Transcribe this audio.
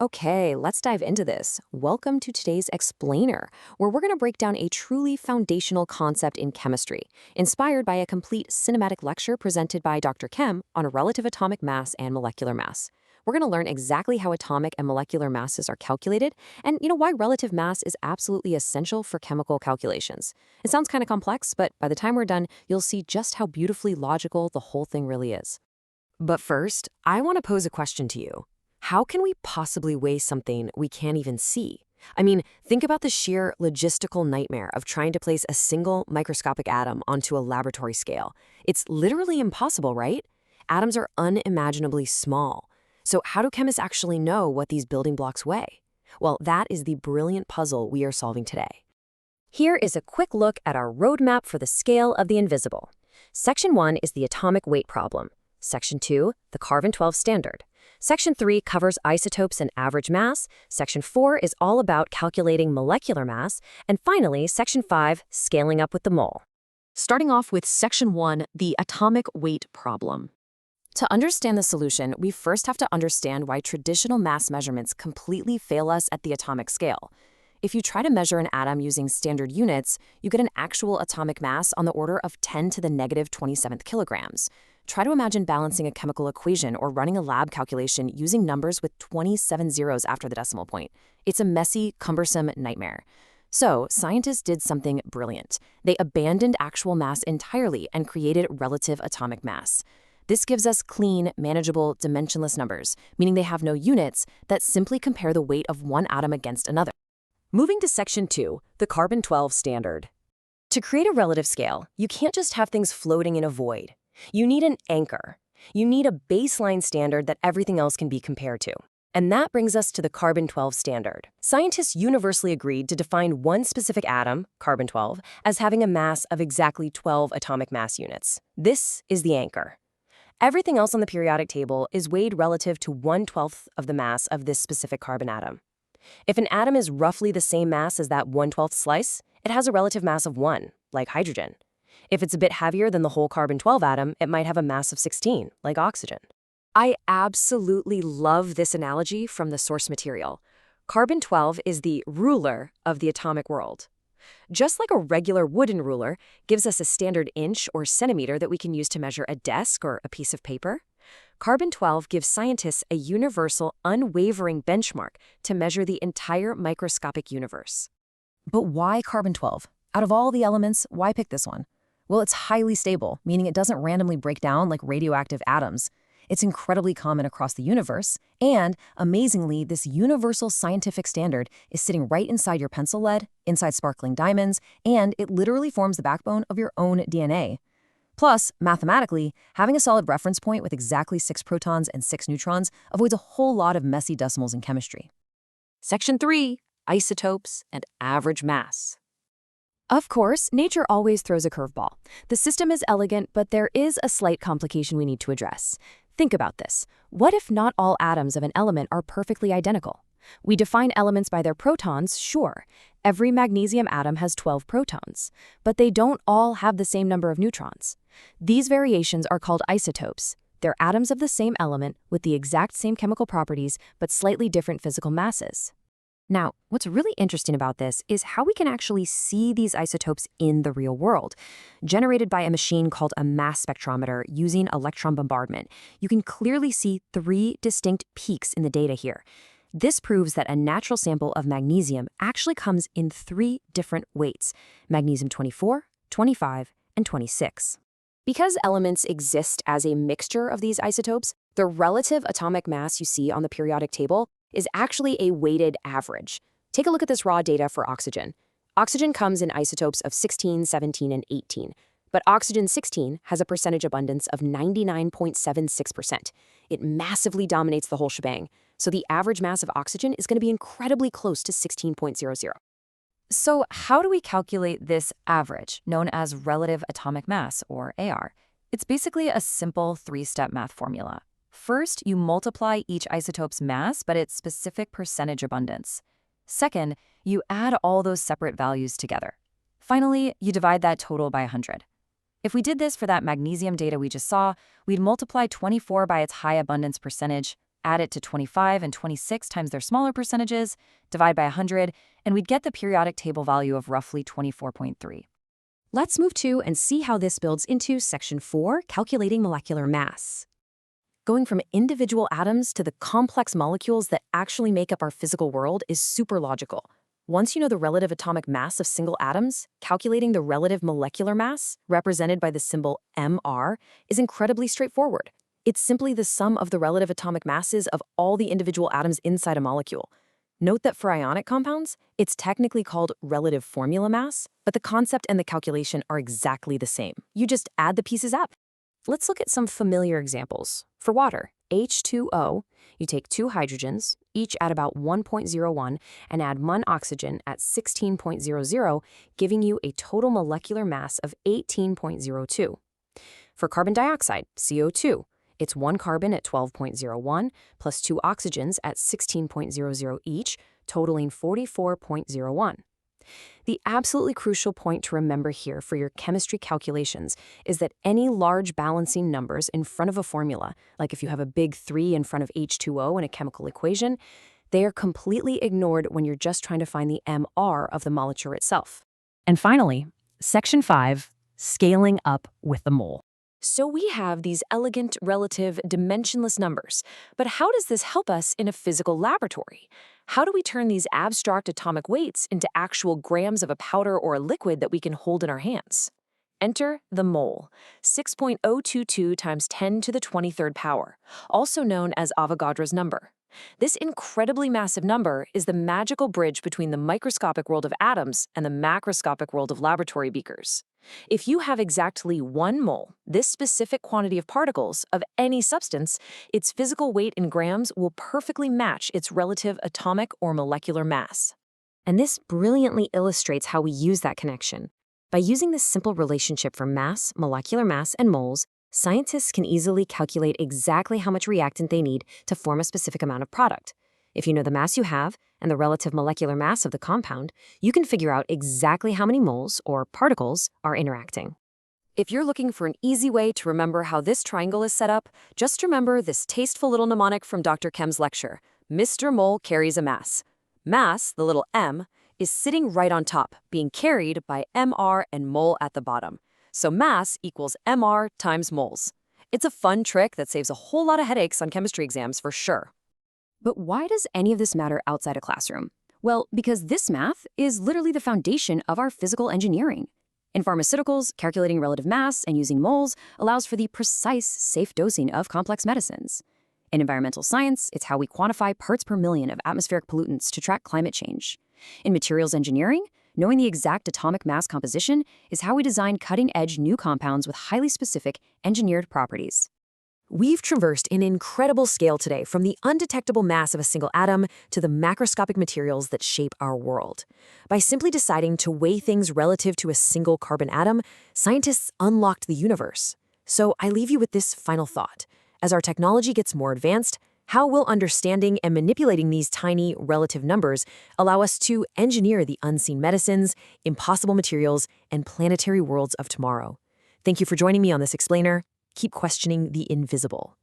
Okay, let's dive into this. Welcome to today's Explainer, where we're going to break down a truly foundational concept in chemistry, inspired by a complete cinematic lecture presented by Dr. Chem on relative atomic mass and molecular mass. We're going to learn exactly how atomic and molecular masses are calculated and why relative mass is absolutely essential for chemical calculations. It sounds kind of complex, but by the time we're done, you'll see just how beautifully logical the whole thing really is. But first, I want to pose a question to you. How can we possibly weigh something we can't even see? I mean, think about the sheer logistical nightmare of trying to place a single microscopic atom onto a laboratory scale. It's literally impossible, right? Atoms are unimaginably small. So how do chemists actually know what these building blocks weigh? Well, that is the brilliant puzzle we are solving today. Here is a quick look at our roadmap for the scale of the invisible. Section 1 is the atomic weight problem. Section 2, the carbon-12 standard. Section 3 covers isotopes and average mass. Section 4 is all about calculating molecular mass. And finally, Section 5, scaling up with the mole. Starting off with Section 1, the atomic weight problem. To understand the solution, we first have to understand why traditional mass measurements completely fail us at the atomic scale. If you try to measure an atom using standard units, you get an actual atomic mass on the order of 10 to the negative 27th kilograms. Try to imagine balancing a chemical equation or running a lab calculation using numbers with 27 zeros after the decimal point. It's a messy, cumbersome nightmare. So, scientists did something brilliant. They abandoned actual mass entirely and created relative atomic mass. This gives us clean, manageable, dimensionless numbers, meaning they have no units that simply compare the weight of one atom against another. Moving to Section 2, the carbon-12 standard. To create a relative scale, you can't just have things floating in a void. You need an anchor. You need a baseline standard that everything else can be compared to. And that brings us to the carbon-12 standard. Scientists universally agreed to define one specific atom, carbon-12, as having a mass of exactly 12 atomic mass units. This is the anchor. Everything else on the periodic table is weighed relative to 1/12 of the mass of this specific carbon atom. If an atom is roughly the same mass as that 1/12 slice, it has a relative mass of 1, like hydrogen. If it's a bit heavier than the whole carbon-12 atom, it might have a mass of 16, like oxygen. I absolutely love this analogy from the source material. Carbon-12 is the ruler of the atomic world. Just like a regular wooden ruler gives us a standard inch or centimeter that we can use to measure a desk or a piece of paper, carbon-12 gives scientists a universal, unwavering benchmark to measure the entire microscopic universe. But why carbon-12? Out of all the elements, why pick this one? Well, it's highly stable, meaning it doesn't randomly break down like radioactive atoms. It's incredibly common across the universe, and, amazingly, this universal scientific standard is sitting right inside your pencil lead, inside sparkling diamonds, and it literally forms the backbone of your own DNA. Plus, mathematically, having a solid reference point with exactly 6 protons and 6 neutrons avoids a whole lot of messy decimals in chemistry. Section 3, isotopes and average mass. Of course, nature always throws a curveball. The system is elegant, but there is a slight complication we need to address. Think about this. What if not all atoms of an element are perfectly identical? We define elements by their protons, sure. Every magnesium atom has 12 protons, but they don't all have the same number of neutrons. These variations are called isotopes. They're atoms of the same element with the exact same chemical properties, but slightly different physical masses. Now, what's really interesting about this is how we can actually see these isotopes in the real world. Generated by a machine called a mass spectrometer using electron bombardment, you can clearly see 3 distinct peaks in the data here. This proves that a natural sample of magnesium actually comes in 3 different weights: magnesium 24, 25, and 26. Because elements exist as a mixture of these isotopes, the relative atomic mass you see on the periodic table is actually a weighted average. Take a look at this raw data for oxygen. Oxygen comes in isotopes of 16, 17, and 18, but oxygen-16 has a percentage abundance of 99.76%. It massively dominates the whole shebang, so the average mass of oxygen is going to be incredibly close to 16.00. So how do we calculate this average, known as relative atomic mass, or AR? It's basically a simple 3-step math formula. First, you multiply each isotope's mass by its specific percentage abundance. Second, you add all those separate values together. Finally, you divide that total by 100. If we did this for that magnesium data we just saw, we'd multiply 24 by its high abundance percentage, add it to 25 and 26 times their smaller percentages, divide by 100, and we'd get the periodic table value of roughly 24.3. Let's move to and see how this builds into Section 4, calculating molecular mass. Going from individual atoms to the complex molecules that actually make up our physical world is super logical. Once you know the relative atomic mass of single atoms, calculating the relative molecular mass, represented by the symbol Mr, is incredibly straightforward. It's simply the sum of the relative atomic masses of all the individual atoms inside a molecule. Note that for ionic compounds, it's technically called relative formula mass, but the concept and the calculation are exactly the same. You just add the pieces up. Let's look at some familiar examples. For water, H2O, you take two hydrogens, each at about 1.01, and add one oxygen at 16.00, giving you a total molecular mass of 18.02. For carbon dioxide, CO2, it's one carbon at 12.01 plus two oxygens at 16.00 each, totaling 44.01. The absolutely crucial point to remember here for your chemistry calculations is that any large balancing numbers in front of a formula, like if you have a big 3 in front of H2O in a chemical equation, they are completely ignored when you're just trying to find the Mr of the molecule itself. And finally, Section 5, scaling up with the mole. So we have these elegant, relative, dimensionless numbers. But how does this help us in a physical laboratory? How do we turn these abstract atomic weights into actual grams of a powder or a liquid that we can hold in our hands? Enter the mole, 6.022 times 10 to the 23rd power, also known as Avogadro's number. This incredibly massive number is the magical bridge between the microscopic world of atoms and the macroscopic world of laboratory beakers. If you have exactly 1 mole, this specific quantity of particles of any substance, its physical weight in grams will perfectly match its relative atomic or molecular mass. And this brilliantly illustrates how we use that connection. By using this simple relationship for mass, molecular mass, and moles, scientists can easily calculate exactly how much reactant they need to form a specific amount of product. If you know the mass you have and the relative molecular mass of the compound, you can figure out exactly how many moles, or particles, are interacting. If you're looking for an easy way to remember how this triangle is set up, just remember this tasteful little mnemonic from Dr. Kem's lecture. Mr. Mole carries a mass. Mass, the little m, is sitting right on top, being carried by Mr and mole at the bottom. So mass equals Mr times moles. It's a fun trick that saves a whole lot of headaches on chemistry exams for sure. But why does any of this matter outside a classroom? Well, because this math is literally the foundation of our physical engineering. In pharmaceuticals, calculating relative mass and using moles allows for the precise, safe dosing of complex medicines. In environmental science, it's how we quantify parts per million of atmospheric pollutants to track climate change. In materials engineering, knowing the exact atomic mass composition is how we design cutting-edge new compounds with highly specific, engineered properties. We've traversed an incredible scale today, from the undetectable mass of a single atom to the macroscopic materials that shape our world. By simply deciding to weigh things relative to a single carbon atom, scientists unlocked the universe. So I leave you with this final thought. As our technology gets more advanced, how will understanding and manipulating these tiny relative numbers allow us to engineer the unseen medicines, impossible materials, and planetary worlds of tomorrow? Thank you for joining me on this explainer. Keep questioning the invisible.